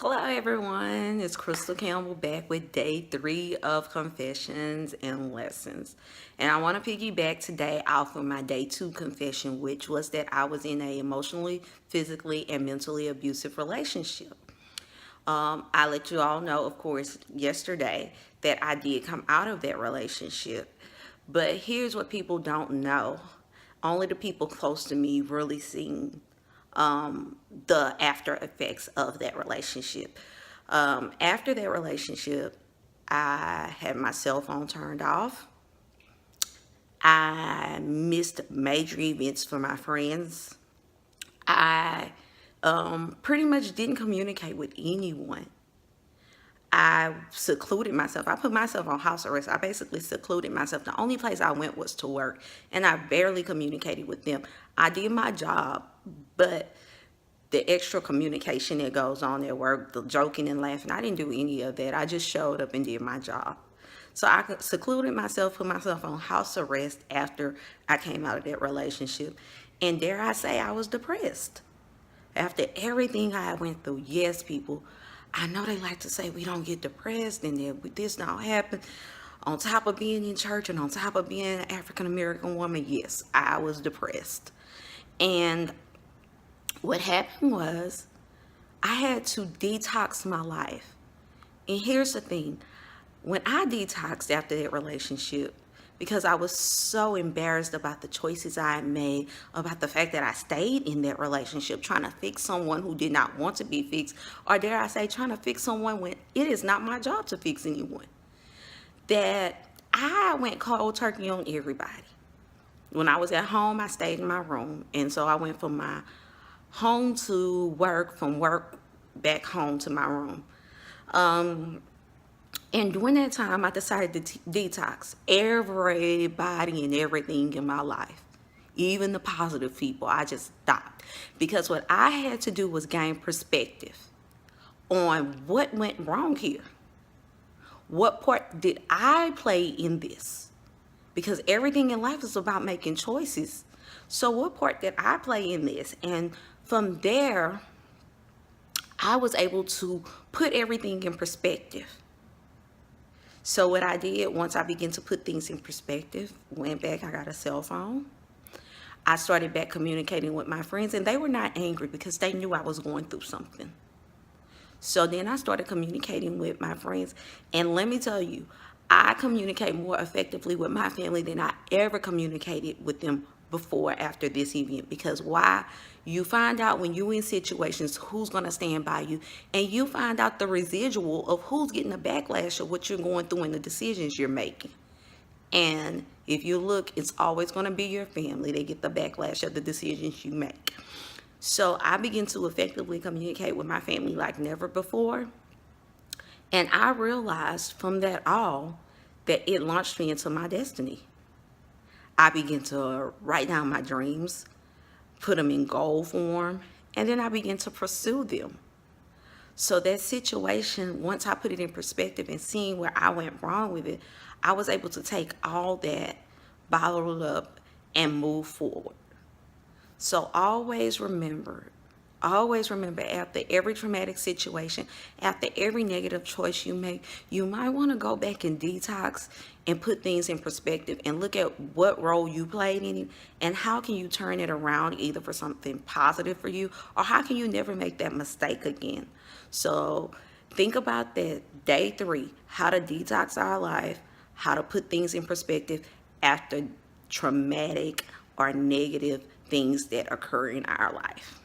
Hello everyone, it's Crystal Campbell back with day 3 of Confessions and Lessons. And I want to piggyback today off of my day 2 confession, which was that I was in a emotionally, physically, and mentally abusive relationship. I let you all know, of course, yesterday that I did come out of that relationship. But here's what people don't know. Only the people close to me really seen the after effects of that relationship. After that relationship, I had my cell phone turned off. I missed major events for my friends. I pretty much didn't communicate with anyone. I secluded myself. I put myself on house arrest. I basically secluded myself. The only place I went was to work, and I barely communicated with them. I did my job, but the extra communication that goes on at work, the joking and laughing, I didn't do any of that. I just showed up and did my job. So I secluded myself, put myself on house arrest after I came out of that relationship. And dare I say, I was depressed. After everything I went through, yes, people, I know they like to say we don't get depressed and that this don't happen. On top of being in church and on top of being an African American woman, yes, I was depressed. And what happened was I had to detox my life. And here's the thing. When I detoxed after that relationship, because I was so embarrassed about the choices I had made, about the fact that I stayed in that relationship trying to fix someone who did not want to be fixed, or dare I say, trying to fix someone when it is not my job to fix anyone, that I went cold turkey on everybody. When I was at home, I stayed in my room. And so I went from my home to work, from work back home to my room. And during that time, I decided to detox everybody and everything in my life, even the positive people. I just stopped because what I had to do was gain perspective on what went wrong here. What part did I play in this? Because everything in life is about making choices. So what part did I play in this? And from there, I was able to put everything in perspective. So what I did, once I began to put things in perspective, went back, I got a cell phone. I started back communicating with my friends, and they were not angry because they knew I was going through something. So then I started communicating with my friends, and let me tell you, I communicate more effectively with my family than I ever communicated with them before after this event. Because why? You find out when you're in situations who's going to stand by you, and you find out the residual of who's getting the backlash of what you're going through and the decisions you're making. And if you look, it's always going to be your family. They get the backlash of the decisions you make. So I begin to effectively communicate with my family like never before. And I realized from that all that it launched me into my destiny. I began to write down my dreams, put them in goal form, and then I began to pursue them. So that situation, once I put it in perspective and seeing where I went wrong with it, I was able to take all that, bottle it up, and move forward. So always remember after every traumatic situation, after every negative choice you make, you might want to go back and detox and put things in perspective and look at what role you played in it and how can you turn it around either for something positive for you or how can you never make that mistake again. So think about that. Day 3, how to detox our life, how to put things in perspective after traumatic or negative things that occur in our life.